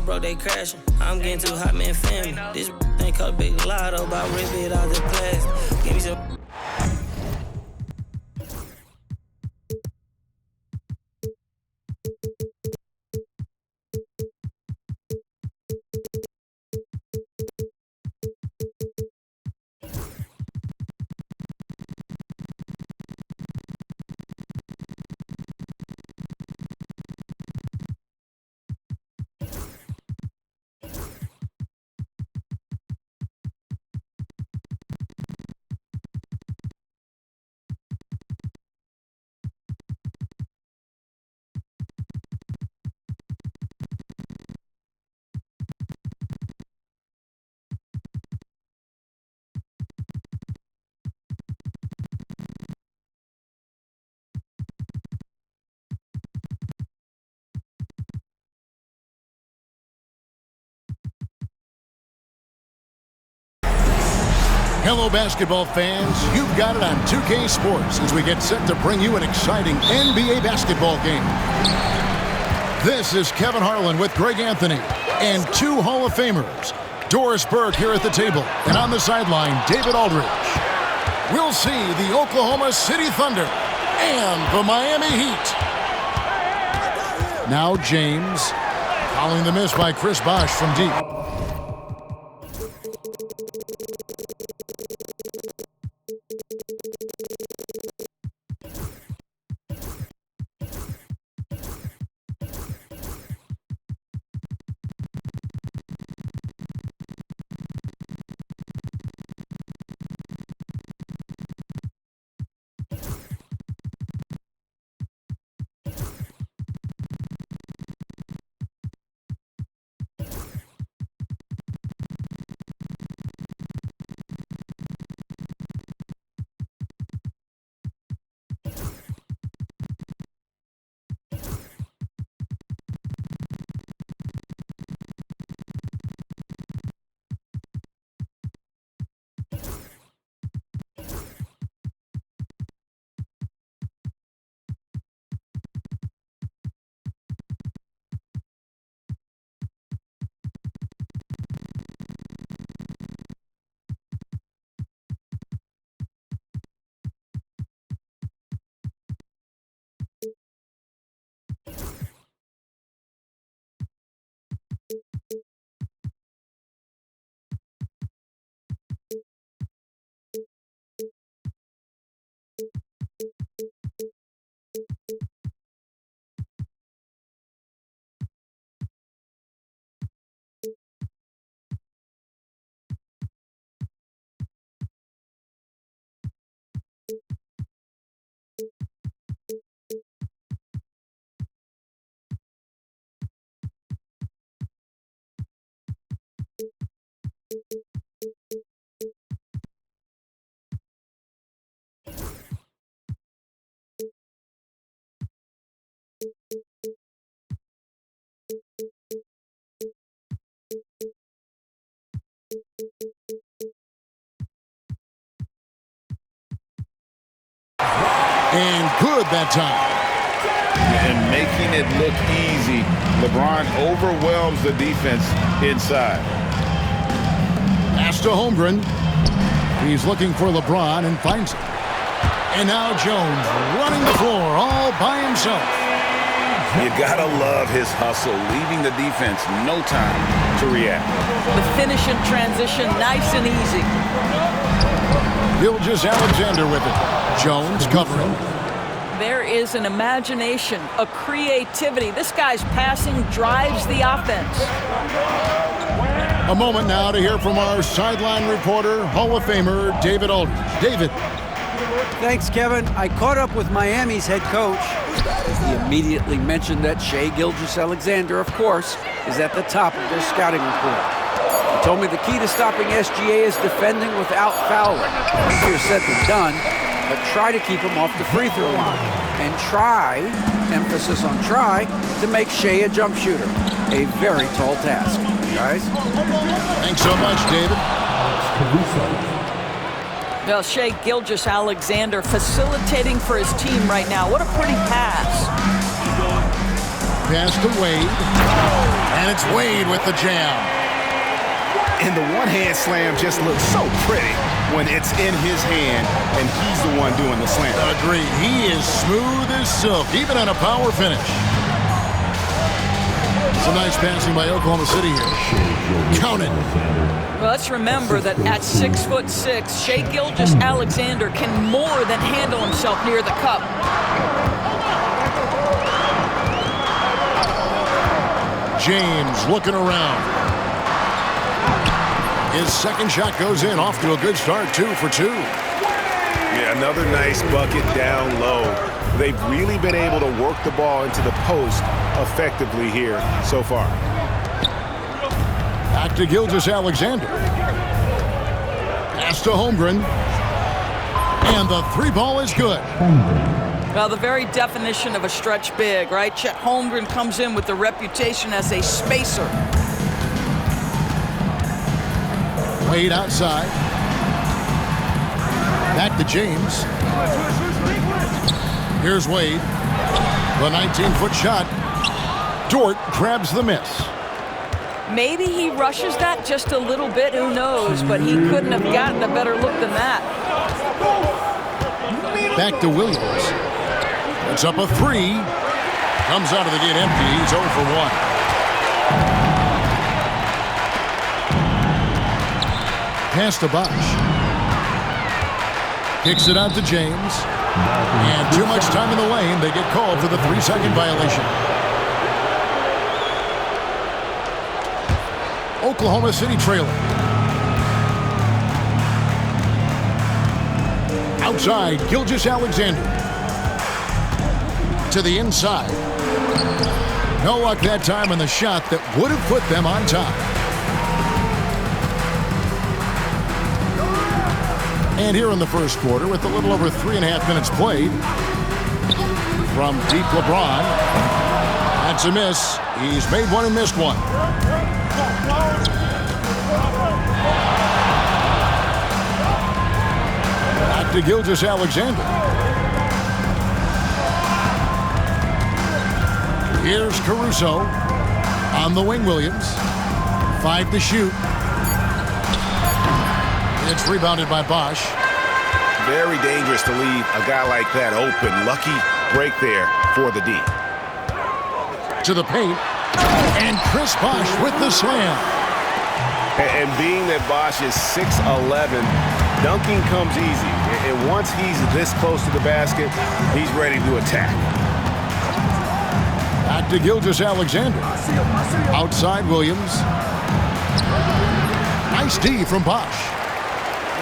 broke, they crashing. I'm getting too hot, man, family. This thing called Big Lotto, about rip it out the plastic. Give me some. Hello, basketball fans. You've got it on 2K Sports as we get set to bring you an exciting NBA basketball game. This is Kevin Harlan with Greg Anthony and two Hall of Famers. Doris Burke here at the table, and on the sideline, David Aldridge. We'll see the Oklahoma City Thunder and the Miami Heat. Now James, following the miss by Chris Bosh from deep. And good that time. And making it look easy. LeBron overwhelms the defense inside. Pass to Holmgren. He's looking for LeBron and finds him. And now Jones running the floor all by himself. You gotta love his hustle, leaving the defense no time to react. The finish in transition, nice and easy. Gilgeous-Alexander with it. Jones covering. There is an imagination, a creativity. This guy's passing drives the offense. A moment now to hear from our sideline reporter, Hall of Famer David Aldridge. David. Thanks, Kevin. I caught up with Miami's head coach. He immediately mentioned that Shai Gilgeous-Alexander, of course, is at the top of their scouting report. He told me the key to stopping SGA is defending without fouling. Easier said than done, but try to keep him off the free throw line. And try, emphasis on try, to make Shai a jump shooter. A very tall task, guys. Thanks so much, David. Well, Shai Gilgeous-Alexander facilitating for his team right now. What a pretty pass. pass to Wade. And it's Wade with the jam. And the one-hand slam just looks so pretty when it's in his hand and he's the one doing the slam. Agreed. He is smooth as silk, even on a power finish. Some nice passing by Oklahoma City here. Count it. Well, let's remember that at 6'6", Shai Gilgeous-Alexander can more than handle himself near the cup. James looking around. His second shot goes in, off to a good start, 2 for 2. Yeah, another nice bucket down low. They've really been able to work the ball into the post effectively here so far. Back to Gilgeous-Alexander. Pass to Holmgren. And the three ball is good. Well, the very definition of a stretch big, right? Chet Holmgren comes in with the reputation as a spacer. Wade outside. Back to James. Here's Wade. The 19-foot shot. Dort grabs the miss. Maybe he rushes that just a little bit, who knows, but he couldn't have gotten a better look than that. Back to Williams. It's up a 3. Comes out of the gate empty. He's 0 for 1. Pass to Bosch. Kicks it out to James. And too much time in the lane. They get called for the 3-second violation. Oklahoma City trailing. Outside, Gilgeous-Alexander. To the inside. No luck that time on the shot that would have put them on top. And here in the first quarter, with a little over 3.5 minutes played, from deep LeBron, that's a miss. He's made one and missed one. Back to Gilgeous-Alexander. Here's Caruso on the wing. Williams, 5 to shoot. It's rebounded by Bosch. Very dangerous to leave a guy like that open. Lucky break there for the D. To the paint. And Chris Bosch with the slam. And being that Bosch is 6'11", dunking comes easy. And once he's this close to the basket, he's ready to attack. Back to Gilgeous-Alexander. Outside Williams. Nice D from Bosch.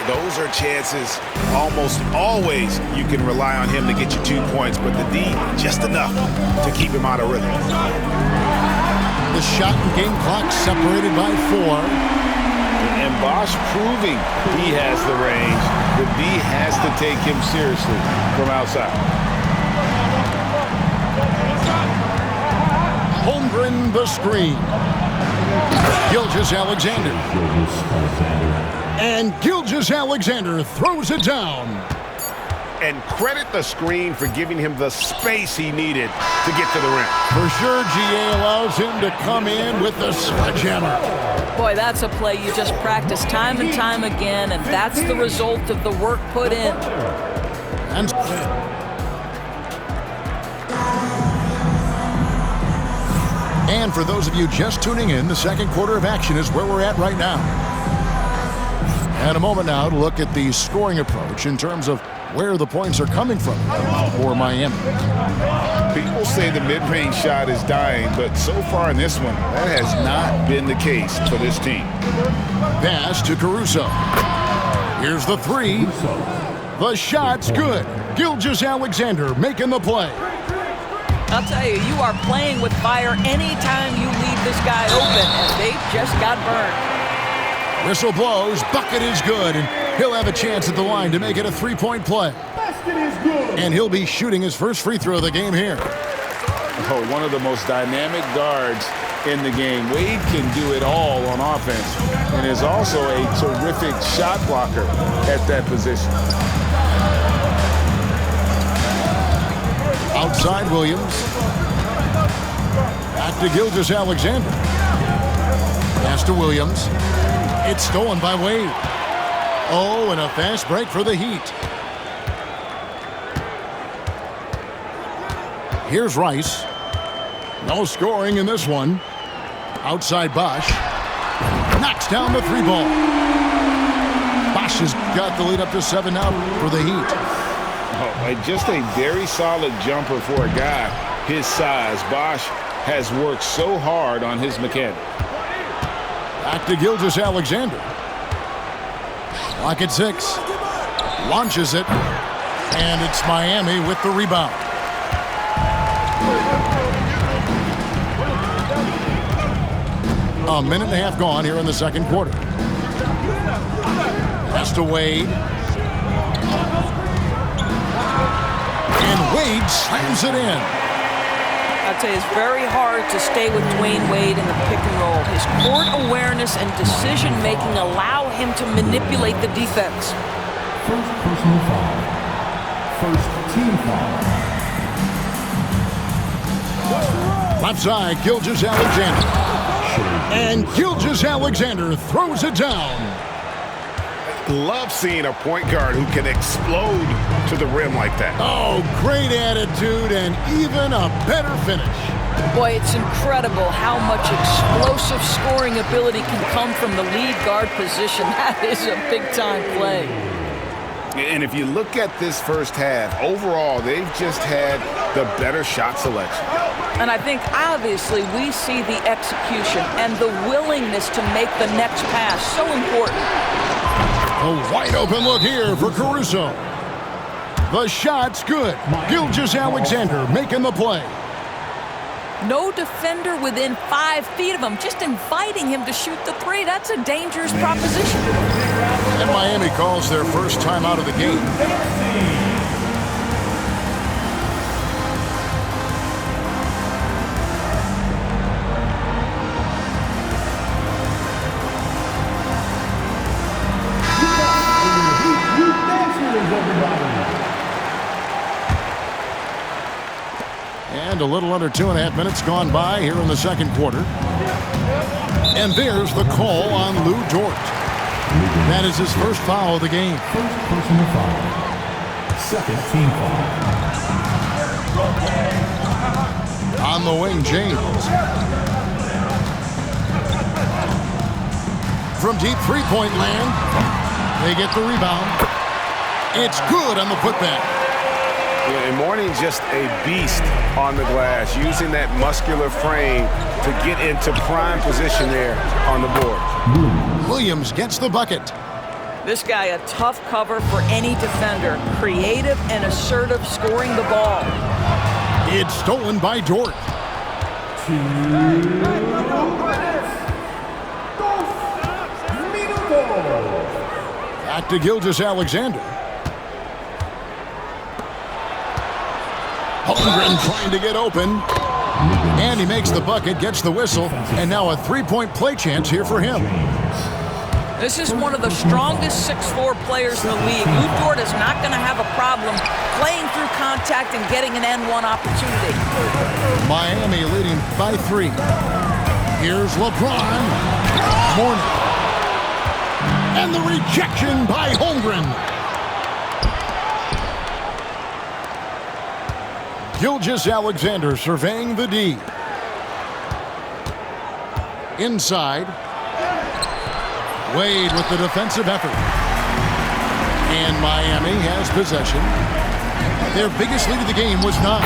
Those are chances almost always you can rely on him to get you 2 points, but the D, just enough to keep him out of rhythm. The shot and game clock separated by 4. And Bosch proving he has the range. The D has to take him seriously from outside. Holmgren the screen. Gilgeous-Alexander. And Gilgeous-Alexander throws it down. And credit the screen for giving him the space he needed to get to the rim. For sure, GA allows him to come in with the sledgehammer. Boy, that's a play you just practice time and time again, and that's the result of the work put in. And for those of you just tuning in, the second quarter of action is where we're at right now. And a moment now to look at the scoring approach in terms of where the points are coming from for Miami. People say the mid-range shot is dying, but so far in this one, that has not been the case for this team. Pass to Caruso. Here's the 3. The shot's good. Gilgeous-Alexander making the play. I'll tell you, you are playing with fire anytime you leave this guy open, and they just got burned. Whistle blows, bucket is good, and he'll have a chance at the line to make it a 3-point play. And he'll be shooting his first free throw of the game here. Oh, one of the most dynamic guards in the game. Wade can do it all on offense and is also a terrific shot blocker at that position. Outside Williams. Back to Gilgeous-Alexander. Pass to Williams. It's stolen by Wade. Oh, and a fast break for the Heat. Here's Rice. No scoring in this one. Outside Bosch. Knocks down the three ball. Bosch has got the lead up to 7 now for the Heat. Oh, just a very solid jumper for a guy his size. Bosch has worked so hard on his mechanics. Back to Gilgeous-Alexander. Clock at 6. Launches it. And it's Miami with the rebound. A minute and a half gone here in the second quarter. Pass to Wade. And Wade slams it in. I'd say it's very hard to stay with Dwayne Wade in the pick and roll. His court awareness and decision-making allow him to manipulate the defense. First personal foul. First team foul. Left side, Gilgeous-Alexander. And Gilgeous-Alexander throws it down. Love seeing a point guard who can explode to the rim like that. Oh, great attitude and even a better finish. Boy, it's incredible how much explosive scoring ability can come from the lead guard position. That is a big-time play. And if you look at this first half, overall, they've just had the better shot selection. And I think, obviously, we see the execution and the willingness to make the next pass so important. A wide open look here for Caruso. The shot's good. Gilgeous-Alexander making the play. No defender within 5 feet of him, just inviting him to shoot the three. That's a dangerous proposition. And Miami calls their first time out of the game. And a little under 2.5 minutes gone by here in the second quarter. And there's the call on Lou Dort. That is his first foul of the game. First personal foul. Second team foul. On the wing, James. From deep three-point land, they get the rebound. It's good on the putback. And Mourning's just a beast on the glass, using that muscular frame to get into prime position there on the board. Williams gets the bucket. This guy, a tough cover for any defender. Creative and assertive scoring the ball. It's stolen by Dort. Back to Gilgeous-Alexander. Holmgren trying to get open. And he makes the bucket, gets the whistle, and now a three-point play chance here for him. This is one of the strongest 6'4" players in the league. Lou Dort is not going to have a problem playing through contact and getting an N1 opportunity. Miami leading by 3. Here's LeBron. Mourning. And the rejection by Holmgren. Gilgeous-Alexander surveying the D. Inside. Wade with the defensive effort. And Miami has possession. Their biggest lead of the game was 9.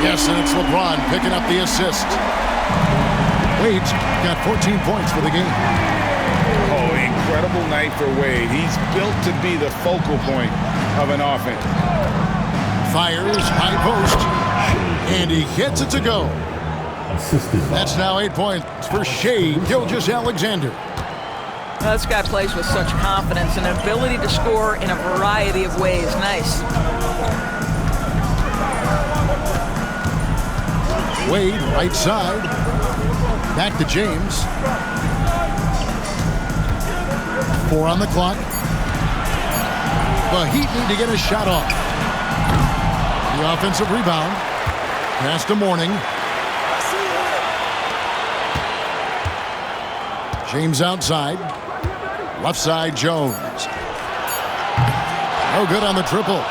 Yes, and it's LeBron picking up the assist. Wade's got 14 points for the game. Oh, incredible night for Wade. He's built to be the focal point of an offense. Fires, high post, and he gets it to go. That's now 8 points for Shai Gilgeous-Alexander. This guy plays with such confidence and an ability to score in a variety of ways. Nice. Wade, right side. Back to James. 4 on the clock. The Heat need to get a shot off. The offensive rebound. Pass to Mourning. James outside. Left side, Jones. No good on the triple.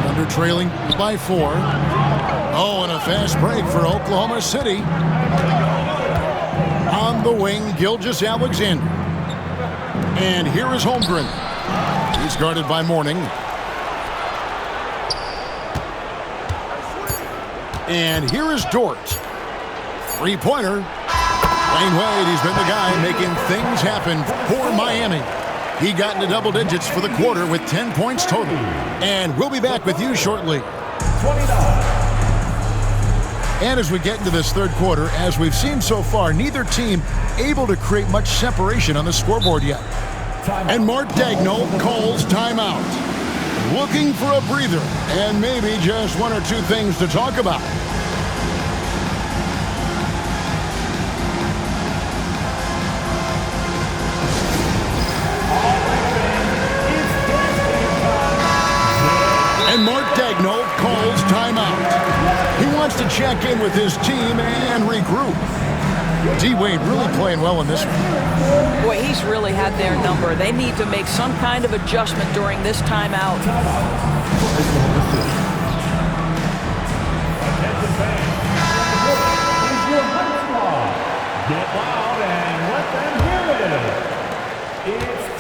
Thunder trailing by 4. Oh, and a fast break for Oklahoma City. On the wing, Gilgeous-Alexander. And here is Holmgren. He's guarded by Mourning. And here is Dort. Three-pointer. Dwyane Wade, he's been the guy making things happen for Miami. He got into double digits for the quarter with 10 points total. And we'll be back with you shortly. 29. And as we get into this third quarter, as we've seen so far, neither team able to create much separation on the scoreboard yet. And Mark Daigneault calls timeout. Looking for a breather and maybe just one or two things to talk about. And Mark Daigneault calls timeout. He wants to check in with his team and regroup. D-Wade really playing well in this one. Boy, he's really had their number. They need to make some kind of adjustment during this timeout.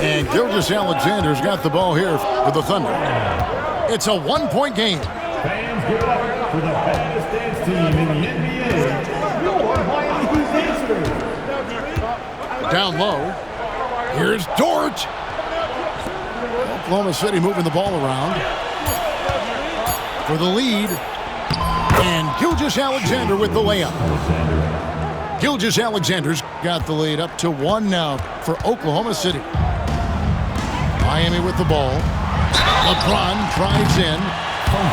And Gilgeous-Alexander's got the ball here for the Thunder. It's a 1-point game. Fans, give it up for the best dance team in the NBA. Your Miami Heat dancers. Down low. Here's Dort. Oklahoma City moving the ball around for the lead. And Gilgeous-Alexander with the layup. Gilgeous-Alexander's got the lead up to 1 now for Oklahoma City. Miami with the ball. LeBron drives in.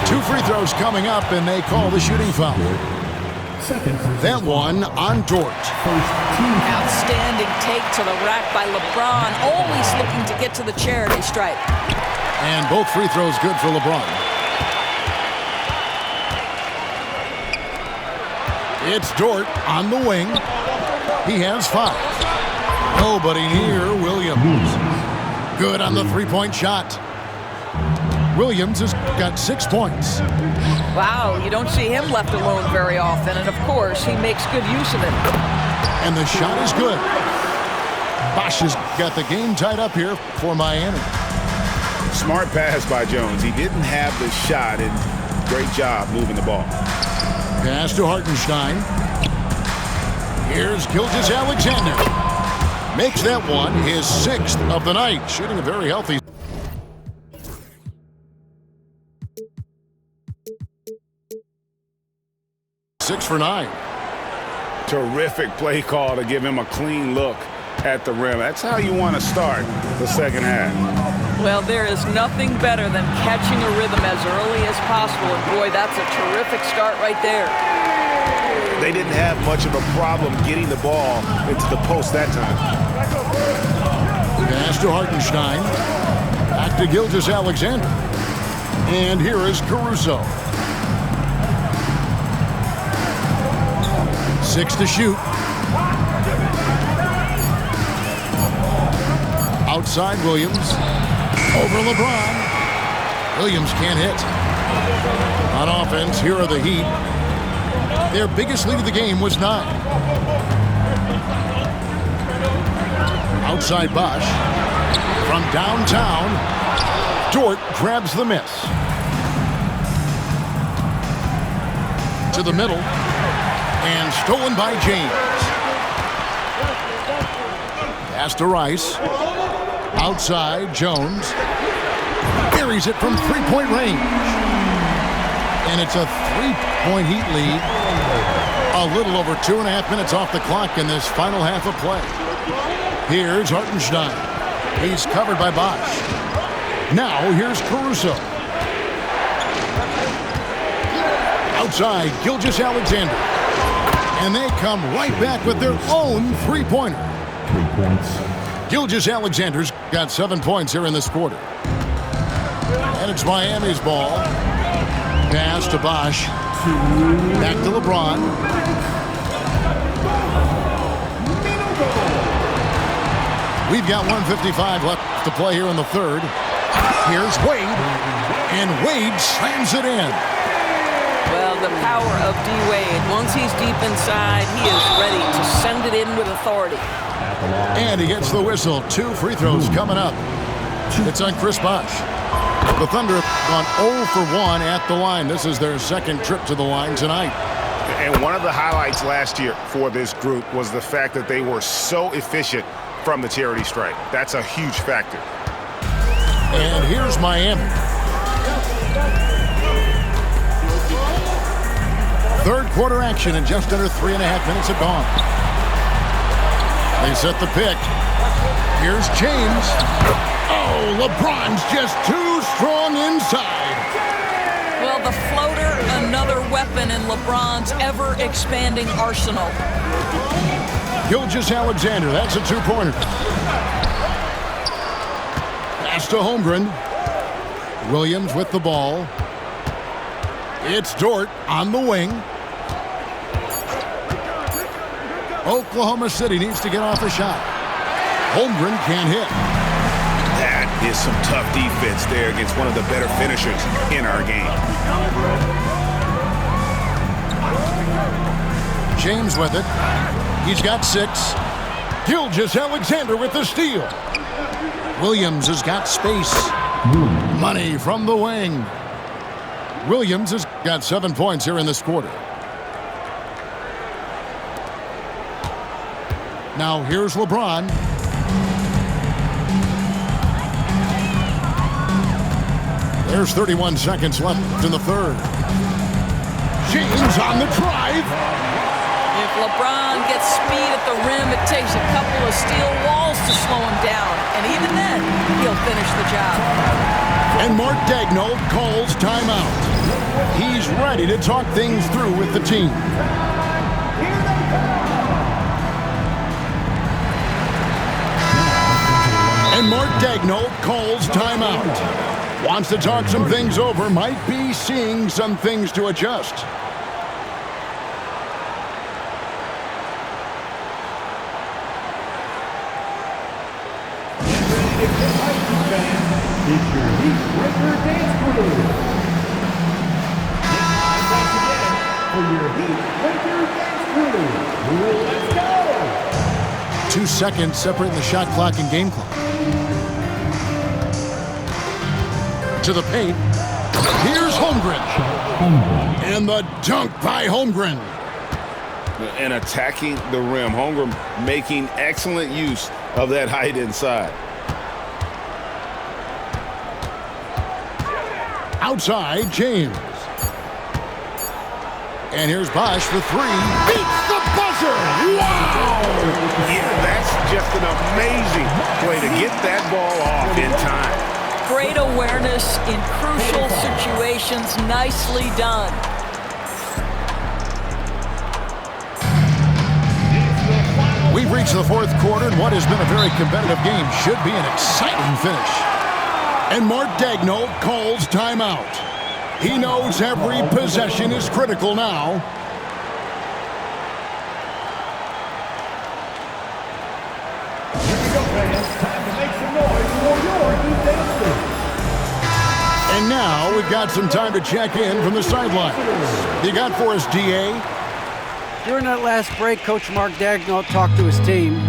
2 free throws coming up, and they call the shooting foul. That one on Dort. Outstanding take to the rack by LeBron, always looking to get to the charity stripe. And both free throws good for LeBron. It's Dort on the wing. He has 5. Nobody near Williams. Good on the three-point shot. Williams has got 6 points. Wow, you don't see him left alone very often, and of course, he makes good use of it. And the shot is good. Bosch has got the game tied up here for Miami. Smart pass by Jones. He didn't have the shot, and great job moving the ball. Pass to Hartenstein. Here's Gilgeous-Alexander. Makes that one his 6th of the night. Shooting a very healthy. Six for 9. Terrific play call to give him a clean look at the rim. That's how you want to start the second half. Well, there is nothing better than catching a rhythm as early as possible, and boy, that's a terrific start right there. They didn't have much of a problem getting the ball into the post that time. Pass to Hartenstein. Back to Gilgeous-Alexander. And here is Caruso. 6 to shoot. Outside Williams. Over LeBron. Williams can't hit. On offense, here are the Heat. Their biggest lead of the game was 9. Outside Bosch. From downtown, Dort grabs the miss. To the middle. And stolen by James. Pass to Rice. Outside, Jones. Buries it from three-point range. And it's a 3-point Heat lead. A little over 2.5 minutes off the clock in this final half of play. Here's Hartenstein. He's covered by Bosch. Now here's Caruso. Outside, Gilgeous-Alexander. And they come right back with their own three-pointer. 3 points. Gilgeous-Alexander's got 7 points here in this quarter. And it's Miami's ball. Pass to Bosch. Back to LeBron. We've got 1:55 left to play here in the third. Here's Wade, and Wade slams it in. Well, the power of D-Wade. Once he's deep inside, he is ready to send it in with authority. And he gets the whistle. 2 free throws coming up. It's on Chris Bosh. The Thunder have gone 0 for 1 at the line. This is their second trip to the line tonight. And one of the highlights last year for this group was the fact that they were so efficient from the charity stripe. That's a huge factor. And here's Miami. Third quarter action in just under 3.5 minutes have gone. They set the pick. Here's James. Oh, LeBron's just too strong inside. Well, the floater, another weapon in LeBron's ever-expanding arsenal. Gilgeous-Alexander, that's a 2-pointer. Pass to Holmgren. Williams with the ball. It's Dort on the wing. Oklahoma City needs to get off a shot. Holmgren can't hit. That is some tough defense there against one of the better finishers in our game. James with it. He's got 6. Gilgeous-Alexander with the steal. Williams has got space. Money from the wing. Williams has got 7 points here in this quarter. Now here's LeBron. There's 31 seconds left in the third. James on the drive. If LeBron gets speed at the rim, it takes a couple of steel walls to slow him down. And even then, he'll finish the job. And Mark Daigneault calls timeout. He's ready to talk things through with the team. And Mark Daigneault calls timeout. Wants to talk some things over, might be seeing some things to adjust. It's your Heat Breaker Dance Crew. Thanks again for your Heat Breaker Dance Crew. Let's go! 2 seconds separating the shot clock and game clock. To the paint. Here's Holmgren. And the dunk by Holmgren. And attacking the rim. Holmgren making excellent use of that height inside. Outside, James. And here's Bosh for 3. Beats the buzzer! Wow! Yeah, that's just an amazing way to get that ball off in time. Great awareness in crucial situations. Nicely done. We've reached the fourth quarter, and what has been a very competitive game should be an exciting finish. And Mark Daigneault calls timeout. He knows every possession is critical now. Here we go, fans. Time to make some noise for your Heat Dance Crew. And now we've got some time to check in from the sidelines. You got for us, DA? During that last break, Coach Mark Daigneault talked to his team.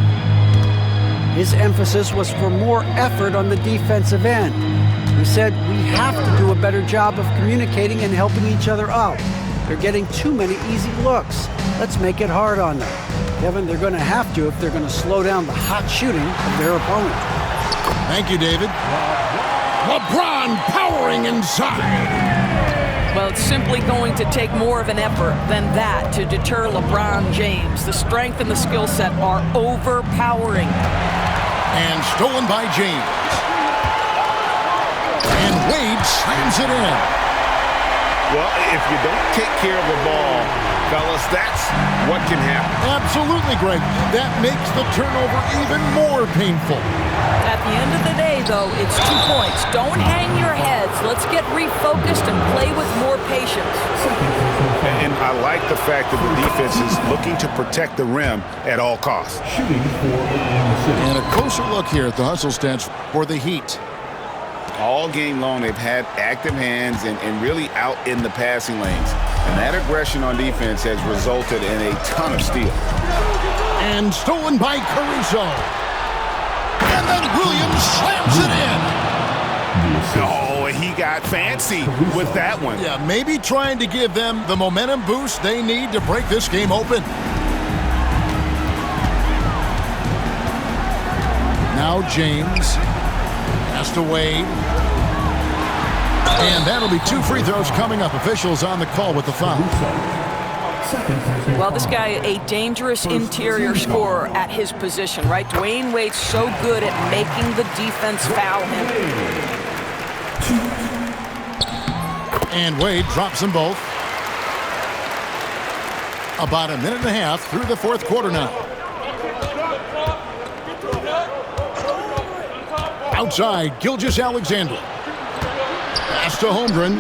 His emphasis was for more effort on the defensive end. He said, we have to do a better job of communicating and helping each other out. They're getting too many easy looks. Let's make it hard on them. Kevin, they're going to have to if they're going to slow down the hot shooting of their opponent. Thank you, David. LeBron powering inside. Well, it's simply going to take more of an effort than that to deter LeBron James. The strength and the skill set are overpowering. And stolen by James. And Wade slams it in. Well, if you don't take care of the ball Fellas, that's what can happen. Absolutely, Greg. That makes the turnover even more painful. At the end of the day, though, it's 2 points. Don't hang your heads. Let's get refocused and play with more patience. And I like the fact that the defense is looking to protect the rim at all costs. Shooting for Oklahoma City. And a closer look here at the hustle stats for the Heat. All game long, they've had active hands and really out in the passing lanes. And that aggression on defense has resulted in a ton of steals. And stolen by Caruso. And then Williams slams it in. Oh, he got fancy with that one. Yeah, maybe trying to give them the momentum boost they need to break this game open. Now James. Pass to Wade. And that'll be 2 free throws coming up. Officials on the call with the foul. Well, this guy, a dangerous interior scorer at his position, right? Dwayne Wade's so good at making the defense foul him. And Wade drops them both. About a minute and a half through the fourth quarter now. Outside, Gilgeous-Alexander. Pass to Holmgren.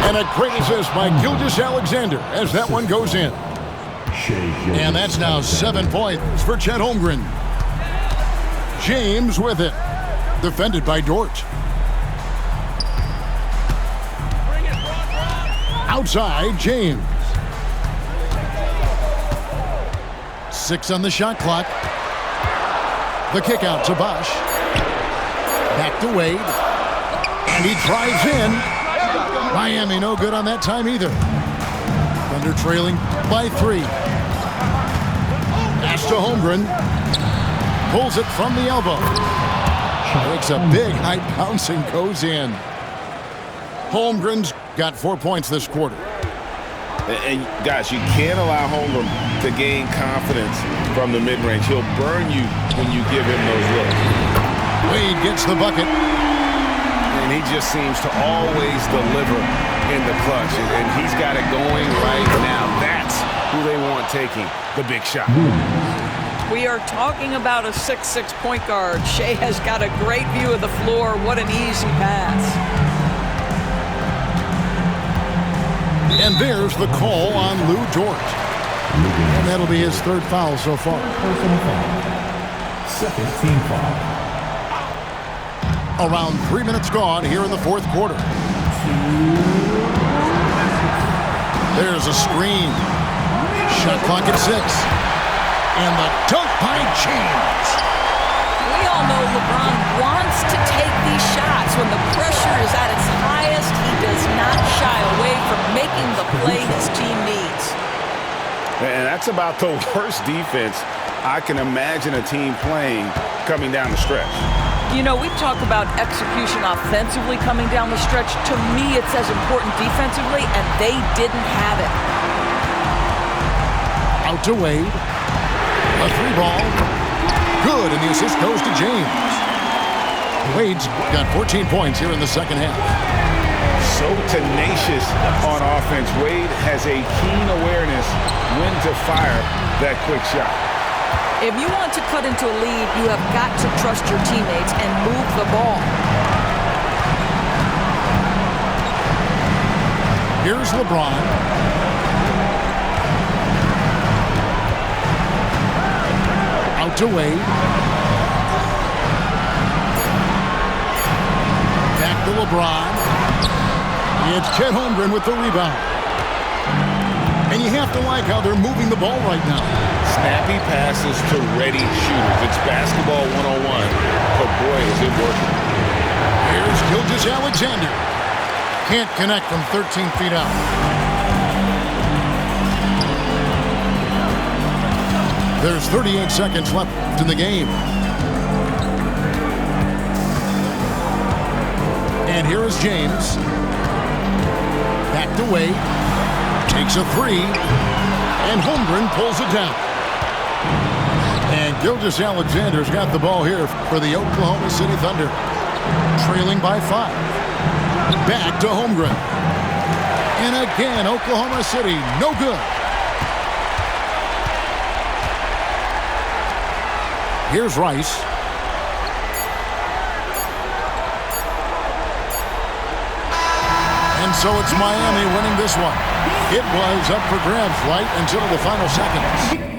And a great assist by Gilgeous-Alexander as that one goes in. And that's now 7 points for Chet Holmgren. James with it. Defended by Dort. Outside, James. 6 on the shot clock. The kick out to Bosch. Back to Wade. And he drives in. Miami no good on that time either. Thunder trailing by 3. Pass to Holmgren. Pulls it from the elbow. Makes a big high bounce and goes in. Holmgren's got 4 points this quarter. And guys, you can't allow Holmgren to gain confidence from the mid-range. He'll burn you when you give him those looks. Wade gets the bucket. And he just seems to always deliver in the clutch. And he's got it going right now. That's who they want taking the big shot. We are talking about a 6'6" point guard. Shea has got a great view of the floor. What an easy pass. And there's the call on Lou Dort. And that'll be his 3rd foul so far. Personal foul. 2nd team foul. Around 3 minutes gone here in the fourth quarter. There's a screen. Shot clock at 6. And the dunk by James. We all know LeBron wants to take these shots. When the pressure is at its highest, he does not shy away from making the play his team needs. And that's about the worst defense I can imagine a team playing coming down the stretch. You know, we talk about execution offensively coming down the stretch. To me, it's as important defensively, and they didn't have it. Out to Wade. A 3-ball. Good, and the assist goes to James. Wade's got 14 points here in the second half. So tenacious on offense. Wade has a keen awareness when to fire that quick shot. If you want to cut into a lead, you have got to trust your teammates and move the ball. Here's LeBron. Out to Wade. Back to LeBron. It's Chet Holmgren with the rebound. And you have to like how they're moving the ball right now. Snappy passes to ready shooters. It's basketball 101, but boy, is it working. Here's Gilgeous-Alexander. Can't connect from 13 feet out. There's 38 seconds left in the game. And here is James. Back to Wade. Takes a 3. And Holmgren pulls it down. And Gilgeous-Alexander's got the ball here for the Oklahoma City Thunder. Trailing by 5. Back to Holmgren. And again, Oklahoma City, no good. Here's Rice. And so it's Miami winning this one. It was up for grabs right until the final seconds.